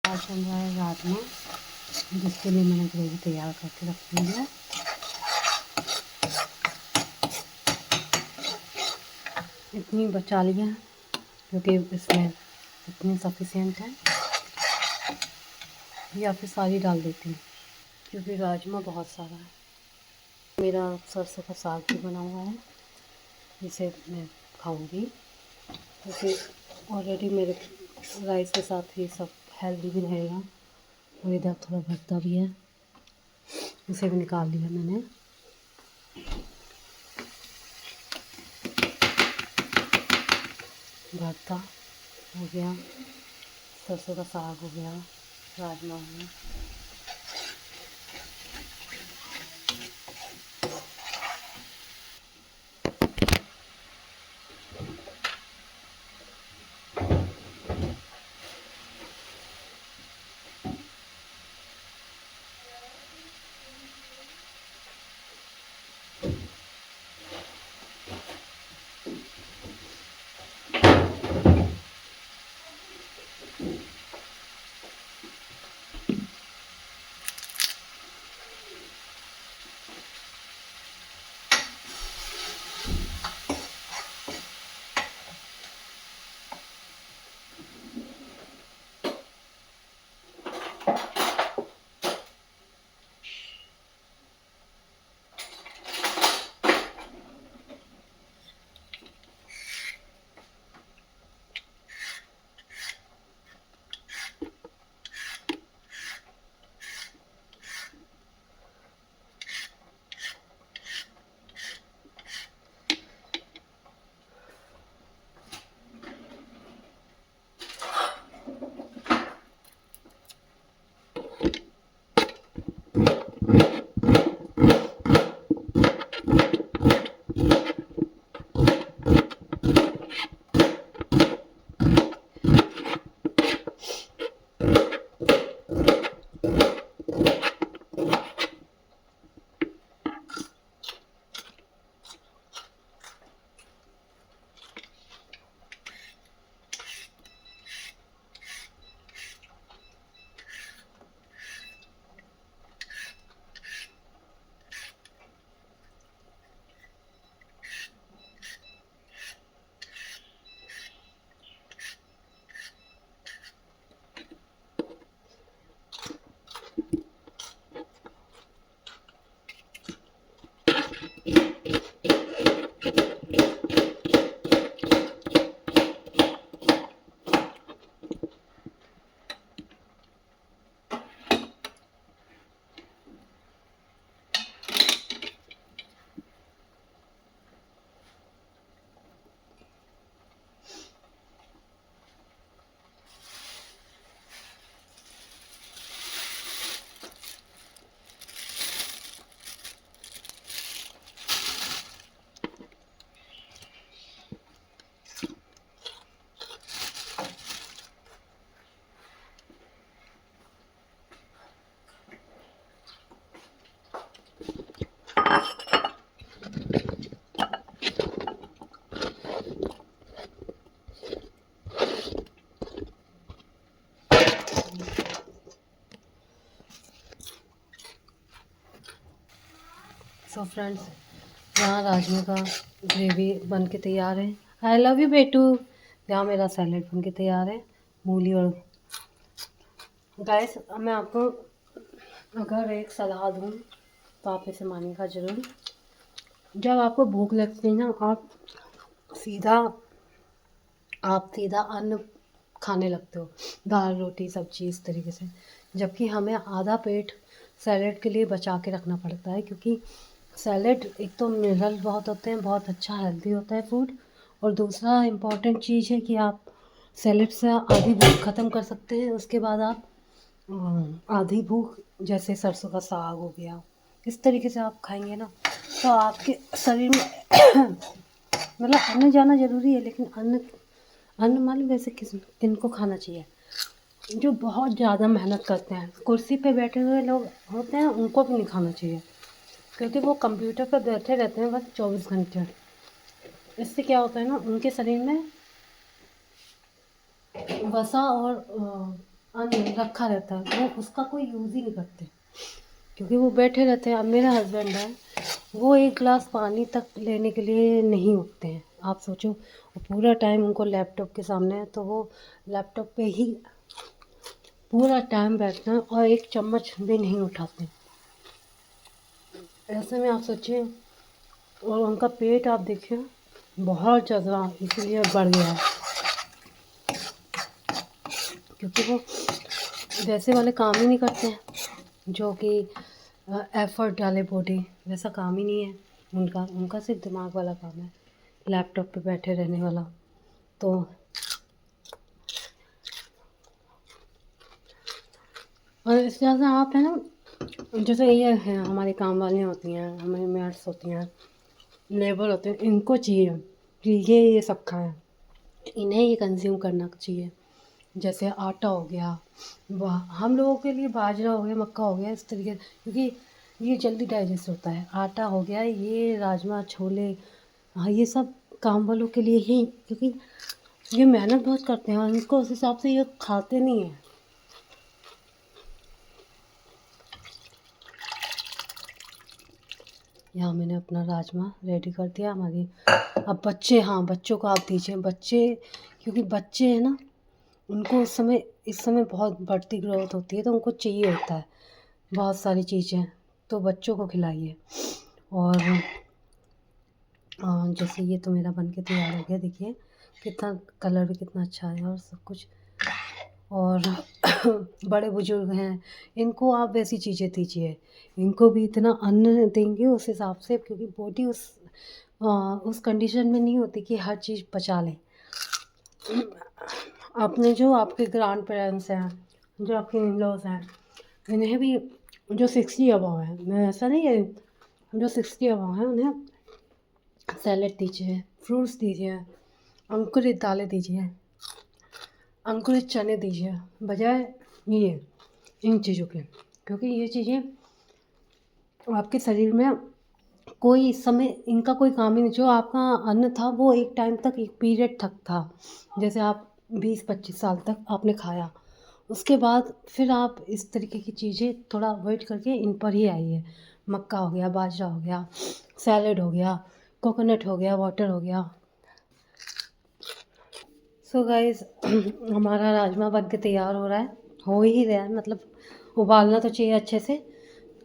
आज बन रहा है राजमा, जिसके लिए मैंने ग्रेवी तैयार करके रख ली है। इतनी बचा लिया है क्योंकि इसमें इतनी सफिशिएंट है, या फिर सारी डाल देती हूँ क्योंकि राजमा बहुत सारा है। मेरा सरसों का साग भी बना हुआ है, जिसे मैं खाऊंगी, क्योंकि ऑलरेडी मेरे राइस के साथ ये सब हेल्दी भी रहेगा। और इधर थोड़ा भरता भी है, इसे भी निकाल लिया मैंने। भरता हो गया, सरसों का साग हो गया, राजमा हो गया। सो फ्रेंड्स, यहाँ राजमा का ग्रेवी बन के तैयार है। आई लव यू बेटू। यहाँ मेरा सैलेड बन के तैयार है, मूली। और गाइस, मैं आपको अगर एक सलाह दूँ तो आप इसे मानिएगा ज़रूर। जब आपको भूख लगती है ना, सीधा आप सीधा अन्न खाने लगते हो, दाल रोटी सब्जी इस तरीके से, जबकि हमें आधा पेट सैलेड के लिए बचा के रखना पड़ता है, क्योंकि सैलेड एक तो मिनरल बहुत होते हैं, बहुत अच्छा हेल्दी होता है फूड। और दूसरा इम्पॉर्टेंट चीज़ है कि आप सैलेड से आधी भूख ख़त्म कर सकते हैं। उसके बाद आप आधी भूख, जैसे सरसों का साग हो गया, इस तरीके से आप खाएंगे ना, तो आपके शरीर में मतलब अन्न जाना ज़रूरी है, लेकिन अन्न मालूम वैसे किनको खाना चाहिए? जो बहुत ज़्यादा मेहनत करते हैं, कुर्सी पे बैठे हुए लोग होते हैं, उनको भी नहीं खाना चाहिए, क्योंकि वो कंप्यूटर पर बैठे रहते हैं बस 24 घंटे। इससे क्या होता है ना, उनके शरीर में वसा और अन्न रखा रहता है, वो उसका कोई यूज़ ही नहीं करते, क्योंकि वो बैठे रहते हैं। अब मेरा हस्बैंड है, वो एक गिलास पानी तक लेने के लिए नहीं उठते हैं। आप सोचो, वो पूरा टाइम उनको लैपटॉप के सामने है, तो वो लैपटॉप पे ही पूरा टाइम बैठना है और एक चम्मच भी नहीं उठाते। ऐसे में आप सोचिए, और उनका पेट आप देखिए बहुत ज़्यादा इसीलिए बढ़ गया है, क्योंकि वो वैसे वाले काम ही नहीं करते हैं जो कि एफर्ट डाले बॉडी, वैसा काम ही नहीं है उनका। उनका सिर्फ दिमाग वाला काम है, लैपटॉप पे बैठे रहने वाला। तो और इस तरह से आप है ना, जैसे ये है हमारी काम वाली होती हैं, हमारी मेड्स होती हैं, लेबर होते हैं, इनको चाहिए कि ये सब खाएं, इन्हें ये कंज्यूम करना चाहिए। जैसे आटा हो गया, वह हम लोगों के लिए बाजरा हो गया, मक्का हो गया, इस तरीके, क्योंकि ये जल्दी डाइजेस्ट होता है। आटा हो गया, ये राजमा, छोले, हाँ ये सब काम वालों के लिए ही, क्योंकि ये मेहनत बहुत करते हैं और इनको उस हिसाब से ये खाते नहीं हैं। यहाँ मैंने अपना राजमा रेडी कर दिया हमारी। अब बच्चे, हाँ बच्चों को आप दीजिए, बच्चे, क्योंकि बच्चे हैं ना, उनको इस समय बहुत बढ़ती ग्रोथ होती है, तो उनको चाहिए होता है बहुत सारी चीज़ें, तो बच्चों को खिलाइए। और जैसे ये तो मेरा बन के तैयार हो गया, देखिए कितना कलर भी कितना अच्छा है और सब कुछ। और बड़े बुजुर्ग हैं, इनको आप वैसी चीज़ें दीजिए, इनको भी इतना अन्न देंगे उस हिसाब से, क्योंकि बॉडी उस कंडीशन में नहीं होती कि हर चीज़ पचा लें। अपने जो आपके ग्रैंड पेरेंट्स हैं, जो आपके इन लॉज हैं, इन्हें भी, जो 60 अबव हैं, मैं ऐसा नहीं है, जो 60 अबव हैं उन्हें सैलेड दीजिए, फ्रूट्स दीजिए, अंकुरित दालें दीजिए, अंकुरित चने दीजिए, बजाय ये इन चीज़ों के, क्योंकि ये चीज़ें आपके शरीर में कोई इस समय इनका कोई काम ही नहीं। जो आपका अन्न था वो एक टाइम तक, एक पीरियड तक था, जैसे आप 20-25 साल तक आपने खाया, उसके बाद फिर आप इस तरीके की चीज़ें थोड़ा अवॉइड करके इन पर ही आइए। मक्का हो गया, बाजरा हो गया, सैलेड हो गया, कोकोनट हो गया, वाटर हो गया। सो गाइस हमारा राजमा बन के तैयार हो रहा है, हो ही रहा है, मतलब उबालना तो चाहिए अच्छे से।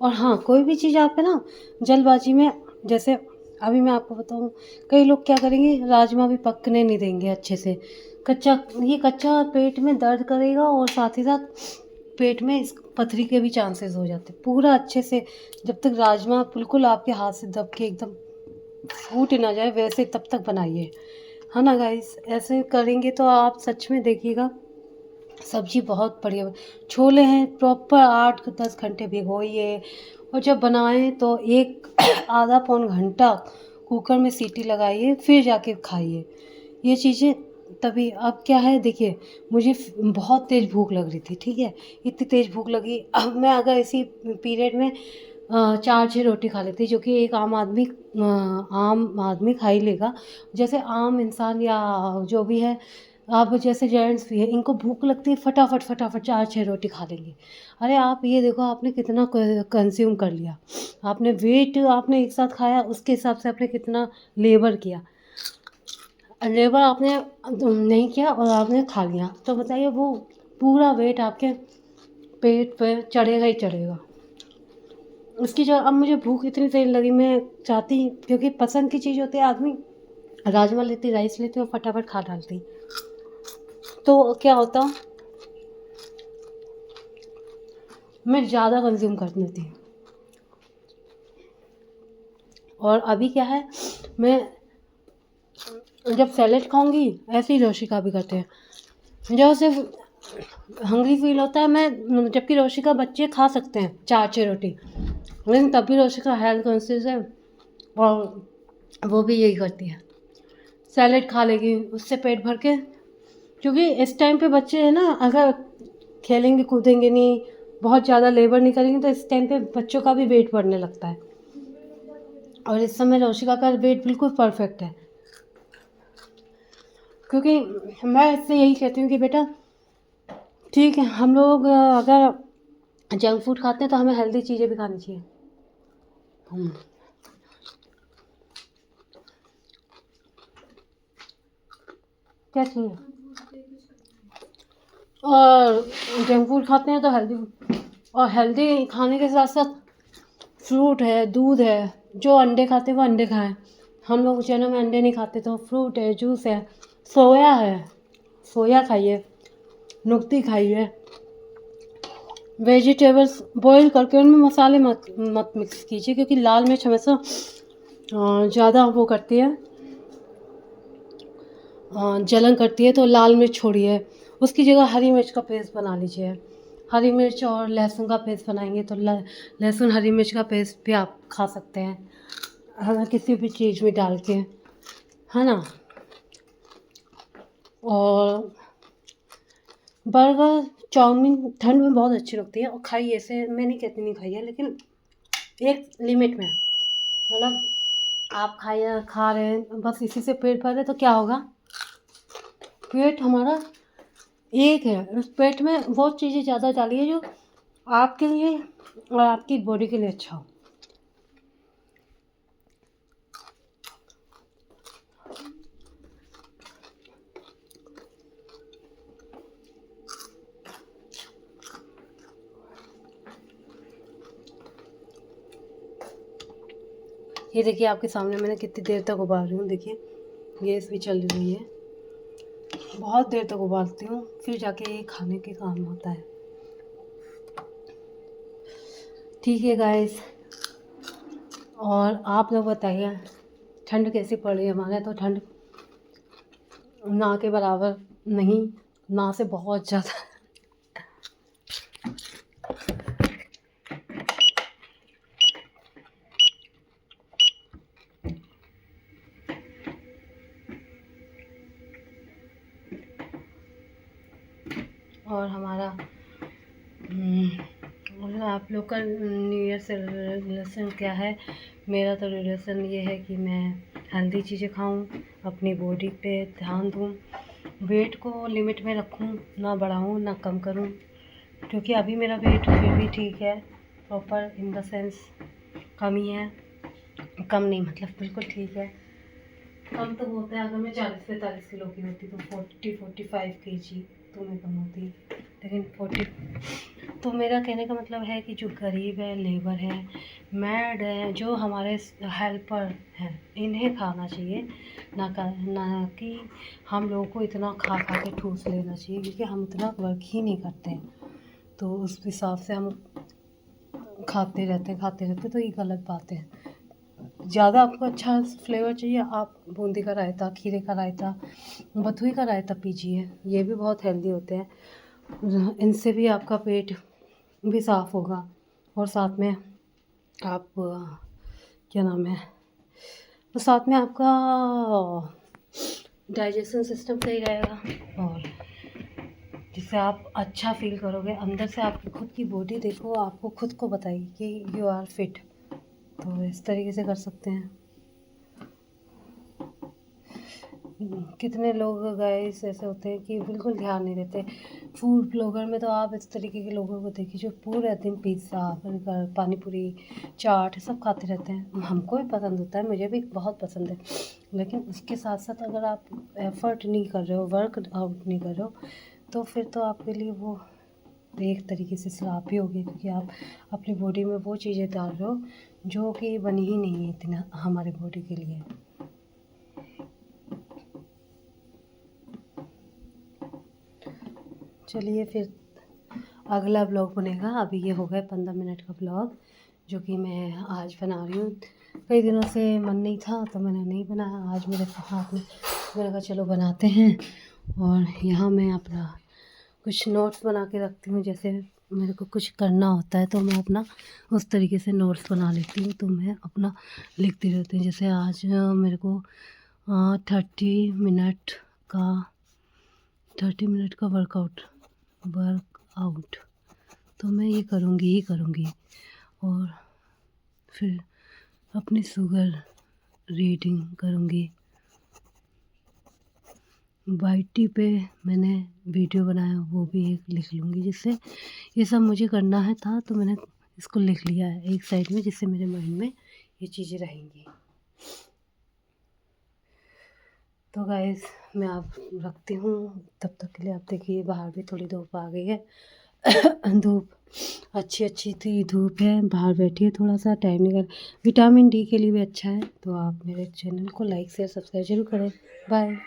और हाँ, कोई भी चीज़ आप है ना जल्दबाजी में, जैसे अभी मैं आपको बताऊँ, कई लोग क्या करेंगे, राजमा भी पकने नहीं देंगे अच्छे से, कच्चा, ये कच्चा पेट में दर्द करेगा और साथ ही साथ पेट में इस पथरी के भी चांसेस हो जाते हैं। पूरा अच्छे से, जब तक राजमा बिल्कुल आपके हाथ से दब के एकदम फूट ना जाए, वैसे तब तक बनाइए, है ना गाइस। ऐसे करेंगे तो आप सच में देखिएगा, सब्ज़ी बहुत बढ़िया। छोले हैं, प्रॉपर 8-10 घंटे भिगोइए, और जब बनाएं तो एक आधा पौन घंटा कुकर में सीटी लगाइए, फिर जाके खाइए ये चीज़ें। तभी अब क्या है, देखिए मुझे बहुत तेज़ भूख लग रही थी, ठीक है, इतनी तेज़ भूख लगी, अब मैं अगर इसी पीरियड में 4-6 रोटी खा लेती, जो कि एक आम आदमी खा ही लेगा। जैसे आम इंसान या जो भी है, अब जैसे जेंट्स भी है, इनको भूख लगती है, फटाफट फटाफट 4-6 रोटी खा लेंगे। अरे आप ये देखो, आपने कितना कंज्यूम कर लिया, आपने वेट आपने एक साथ खाया, उसके हिसाब से आपने कितना लेबर किया, लेबर आपने नहीं किया और आपने खा लिया, तो बताइए वो पूरा वेट आपके पेट पे चढ़ेगा ही चढ़ेगा। उसकी जो, अब मुझे भूख इतनी तेज लगी, मैं चाहती, क्योंकि पसंद की चीज़ होती है, आदमी राजमा लेती, राइस लेती और फटाफट खा डालती, तो क्या होता, मैं ज़्यादा कंज्यूम कर लेती। और अभी क्या है, मैं जब सैलेड खाऊंगी, ऐसे ही रोशिका भी करते हैं, जब सिर्फ हंग्री फील होता है, मैं, जबकि रोशिका बच्चे खा सकते हैं 4-6 रोटी, लेकिन तब भी रोशिका हेल्थ कॉन्शियस है और वो भी यही करती है, सैलेड खा लेगी उससे पेट भर के। क्योंकि इस टाइम पे बच्चे हैं ना, अगर खेलेंगे कूदेंगे नहीं, बहुत ज़्यादा लेबर नहीं करेंगे, तो इस टाइम पे बच्चों का भी वेट बढ़ने लगता है, और इस समय रोशिका का वेट बिल्कुल परफेक्ट है। क्योंकि मैं इससे यही कहती हूँ कि बेटा ठीक है, हम लोग अगर जंक फूड खाते हैं तो हमें हेल्दी चीज़ें भी खानी चाहिए। हम्म, क्या चाहिए? और जंक फूड खाते हैं तो हेल्दी, और हेल्दी खाने के साथ साथ फ्रूट है, दूध है। जो अंडे खाते हैं वो अंडे खाएं। हम लोग जन्म में अंडे नहीं खाते तो फ्रूट है, जूस है, सोया है, सोया खाइए, नुक्ती खाइए। वेजिटेबल्स बॉईल करके उनमें मसाले मत मत मिक्स कीजिए, क्योंकि लाल मिर्च हमेशा ज़्यादा वो करती है, जलन करती है। तो लाल मिर्च छोड़िए, उसकी जगह हरी मिर्च का पेस्ट बना लीजिए। हरी मिर्च और लहसुन का पेस्ट बनाएंगे तो लहसुन हरी मिर्च का पेस्ट भी आप खा सकते हैं, हाँ, किसी भी चीज़ में डाल के, है ना। और बर्गर, चाउमीन ठंड में बहुत अच्छी लगती है, और खाइए, ऐसे मैं नहीं कहती नहीं खाइए, लेकिन एक लिमिट में। मतलब आप खाइए, खा रहे हैं बस इसी से पेट भर रहे तो क्या होगा? पेट हमारा एक है, उस पेट में वो चीज़ें ज़्यादा डालिए जो आपके लिए और आपकी बॉडी के लिए अच्छा हो। ये देखिए आपके सामने मैंने कितनी देर तक उबाल रही हूँ, देखिए गैस भी चल रही है। बहुत देर तक उबालती हूँ, फिर जाके ये खाने के काम आता है। ठीक है गाइस, और आप लोग बताइए ठंड कैसी पड़ रही है? हमारे यहाँ तो ठंड ना के बराबर नहीं, ना से बहुत ज़्यादा। और हमारा मतलब आप लोग का न्यू ईयर सेलिब्रेशन क्या है? मेरा तो रिलेशन ये है कि मैं हेल्दी चीज़ें खाऊं, अपनी बॉडी पे ध्यान दूं, वेट को लिमिट में रखूं, ना बढ़ाऊं ना कम करूं। क्योंकि अभी मेरा वेट फिर भी ठीक है, प्रॉपर इन द सेंस कम ही है, कम नहीं मतलब बिल्कुल ठीक है। कम तो होता है, अगर मैं 40-45 किलो की होती तो 40-45 kg तो मैं कम होती, लेकिन 40। तो मेरा कहने का मतलब है कि जो गरीब है, लेबर है, मैड है, जो हमारे हेल्पर हैं, इन्हें खाना चाहिए, ना कि हम लोगों को इतना खा खा के ठूस लेना चाहिए, क्योंकि हम इतना वर्क ही नहीं करते हैं। तो उस हिसाब से हम खाते रहते तो ये गलत बात है। ज़्यादा आपको अच्छा फ्लेवर चाहिए, आप बूंदी का रायता, खीरे का रायता, बथुए का रायता पीजिए, ये भी बहुत हेल्दी होते हैं। इनसे भी आपका पेट भी साफ़ होगा, और साथ में आप क्या नाम है, तो साथ में आपका डाइजेशन सिस्टम सही रहेगा, और जिससे आप अच्छा फील करोगे अंदर से। आप खुद की बॉडी देखो, आपको खुद को बताइए कि यू आर फिट। तो इस तरीके से कर सकते हैं। कितने लोग गाइस ऐसे होते हैं कि बिल्कुल ध्यान नहीं देते। फूड ब्लॉगर में तो आप इस तरीके के लोगों को देखिए जो पूरे दिन पिज़्ज़ा, बर्गर, पानी पूरी, चाट सब खाते रहते हैं। हमको भी पसंद होता है, मुझे भी बहुत पसंद है, लेकिन उसके साथ साथ अगर आप एफ़र्ट नहीं कर रहे हो, वर्क आउट नहीं कर रहे हो, तो फिर तो आपके लिए वो एक तरीके से श्राप ही हो गया, क्योंकि आप अपनी बॉडी में वो चीज़ें डाल रहे हो जो कि बनी ही नहीं है इतना हमारे बॉडी के लिए। चलिए फिर अगला ब्लॉग बनेगा। अभी ये हो गया 15 मिनट का ब्लॉग जो कि मैं आज बना रही हूँ। कई दिनों से मन नहीं था तो मैंने नहीं बनाया, आज मेरे हाथ में, मैंने कहा चलो बनाते हैं। और यहाँ मैं अपना कुछ नोट्स बना के रखती हूँ, जैसे मेरे को कुछ करना होता है तो मैं अपना उस तरीके से नोट्स बना लेती हूँ, तो मैं अपना लिखती रहती हूँ। जैसे आज मेरे को 30 मिनट का 30 मिनट का वर्कआउट तो मैं ये करूँगी ही करूँगी। और फिर अपनी शुगर रीडिंग करूँगी, वाई टी पे मैंने वीडियो बनाया वो भी एक लिख लूँगी, जिससे ये सब मुझे करना है था तो मैंने इसको लिख लिया है एक साइड में, जिससे मेरे माइंड में ये चीज़ें रहेंगी। तो गाइस मैं आप रखती हूँ, तब तक के लिए आप देखिए बाहर भी थोड़ी धूप आ गई है। धूप अच्छी थी, धूप है, बाहर बैठिए थोड़ा सा टाइम निकाल, विटामिन डी के लिए भी अच्छा है। तो आप मेरे चैनल को लाइक शेयर सब्सक्राइब जरूर करें। बाय।